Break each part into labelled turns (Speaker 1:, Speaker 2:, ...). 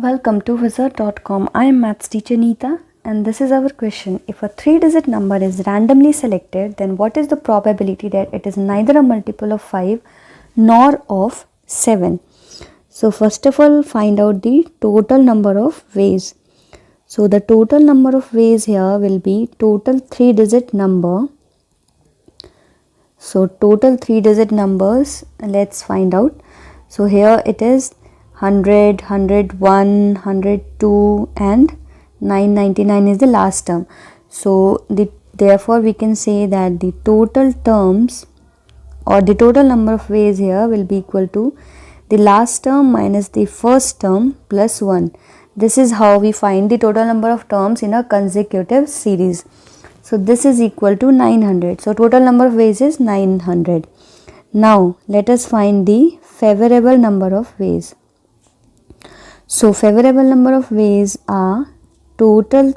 Speaker 1: Welcome to wizard.com. I am maths teacher Neeta and this is our question. If a 3-digit number is randomly selected, then what is the probability that it is neither a multiple of 5 nor of 7? So first of all, find out the total number of ways. So the total number of ways here will be total 3-digit number. So total 3-digit numbers, let's find out. So here it is 100, 101, 102 and 999 is the last term. So therefore we can say that the total terms or the total number of ways here will be equal to the last term minus the first term plus 1. This is how we find the total number of terms in a consecutive series. So this is equal to 900. So total number of ways is 900. Now let us find the favorable number of ways. So favorable number of ways are total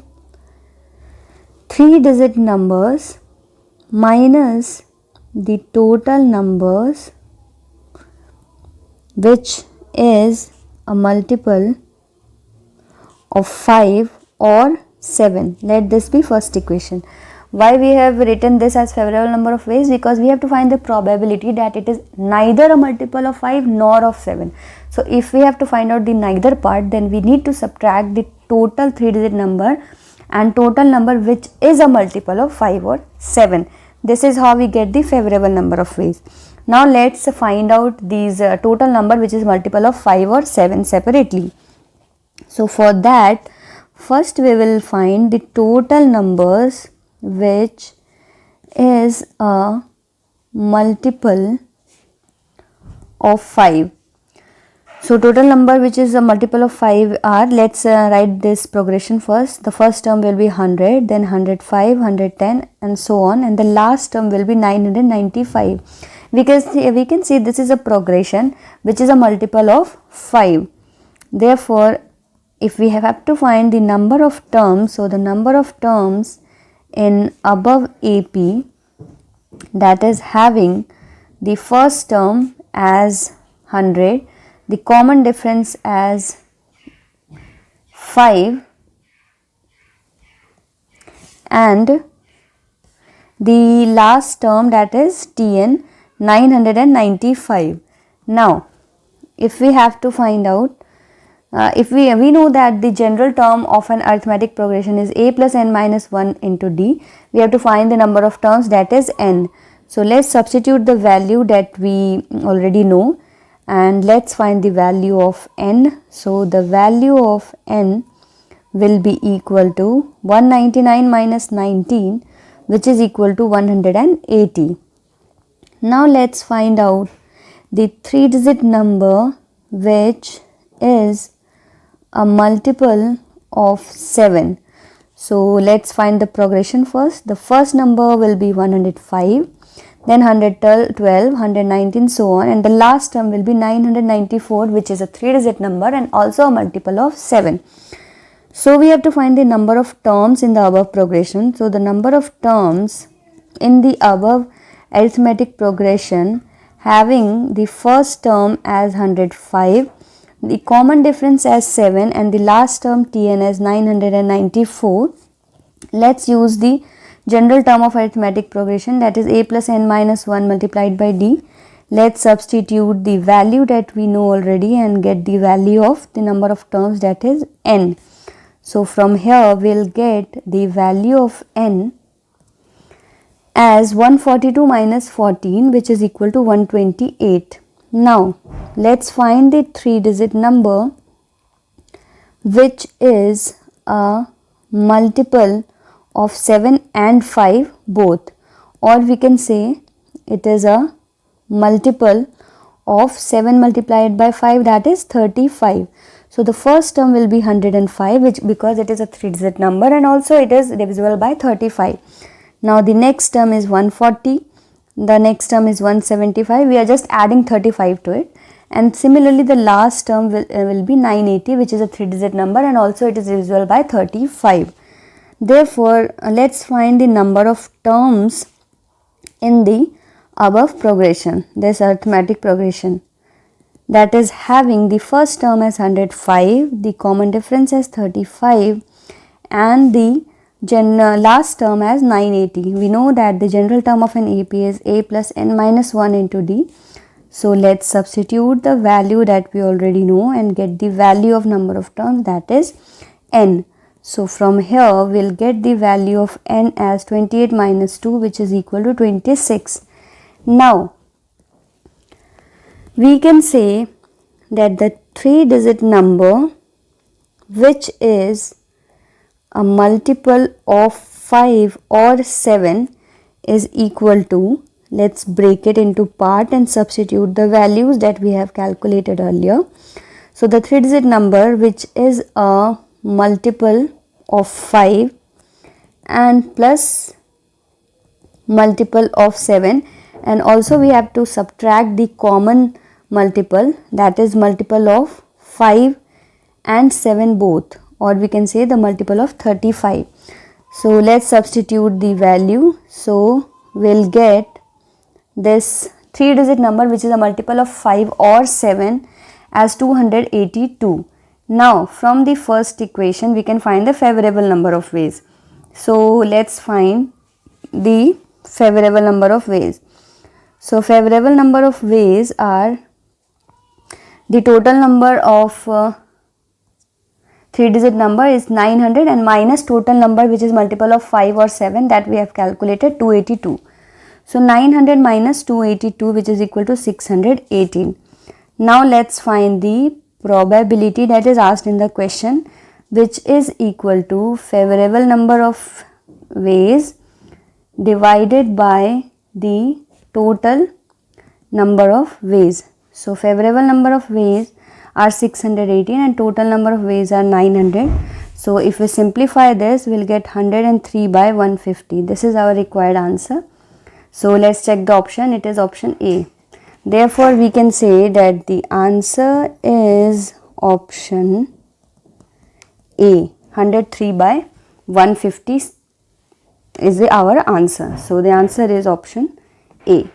Speaker 1: 3-digit numbers minus the total numbers which is a multiple of 5 or 7. Let this be first equation. Why we have written this as favorable number of ways? Because we have to find the probability that it is neither a multiple of 5 nor of 7. So if we have to find out the neither part, then we need to subtract the total 3-digit number and total number which is a multiple of 5 or 7. This is how we get the favorable number of ways. Now let's find out these total number which is multiple of 5 or 7 separately. So for that, first we will find the total numbers which is a multiple of 5. So total number which is a multiple of 5 are, let's write this progression first. The first term will be 100, then 105, 110 and so on, and the last term will be 995. We can see this is a progression which is a multiple of 5. Therefore, if we have to find the number of terms, so the number of terms in above AP, that is having the first term as 100, the common difference as 5 and the last term, that is TN, 995. Now if we have to find out, if we know that the general term of an arithmetic progression is a plus n minus 1 into d, we have to find the number of terms, that is n. So let's substitute the value that we already know and let's find the value of n. So the value of n will be equal to 199 minus 19, which is equal to 180. Now let's find out the 3-digit number which is a multiple of 7. So let's find the progression first. The first number will be 105, then 112, 119, so on, and the last term will be 994, which is a 3-digit number and also a multiple of 7. So we have to find the number of terms in the above progression. So the number of terms in the above arithmetic progression having the first term as 105, the common difference as 7 and the last term Tn as 994. Let's use the general term of arithmetic progression, that is a plus n minus 1 multiplied by d. Let's substitute the value that we know already and get the value of the number of terms, that is n. So from here we'll get the value of n as 142 minus 14, which is equal to 128. Now let's find the 3-digit number which is a multiple of 7 and 5 both, or we can say it is a multiple of 7 multiplied by 5, that is 35. So the first term will be 105, which because it is a 3-digit number and also it is divisible by 35. Now the next term is 140, the next term is 175, we are just adding 35 to it, and similarly the last term will be 980, which is a 3-digit number and also it is divisible by 35. Therefore let's find the number of terms in the above progression, this arithmetic progression. that is having the first term as 105, the common difference as 35 and the last term as 980. We know that the general term of an AP is A plus n minus 1 into D. So let's substitute the value that we already know and get the value of number of terms, that is n. So from here we'll get the value of n as 28 minus 2, which is equal to 26. Now we can say that the 3-digit number which is a multiple of 5 or 7 is equal to, let's break it into part and substitute the values that we have calculated earlier. So the 3-digit number which is a multiple of 5 and plus multiple of 7, and also we have to subtract the common multiple, that is multiple of 5 and 7 both, or we can say the multiple of 35. So let's substitute the value. So we'll get this 3-digit number which is a multiple of 5 or 7 as 282. Now from the first equation we can find the favorable number of ways. So let's find the favorable number of ways. So favorable number of ways are the total number of 3-digit number is 900 and minus total number which is multiple of 5 or 7 that we have calculated 282. So 900 minus 282 which is equal to 618. Now let's find the probability that is asked in the question, which is equal to favorable number of ways divided by the total number of ways. So favorable number of ways are 618 and total number of ways are 900. So if we simplify this, we'll get 103 by 150. This is our required answer. So let's check the option. It is option A. Therefore we can say that the answer is option A. 103 by 150 is our answer. So the answer is option A.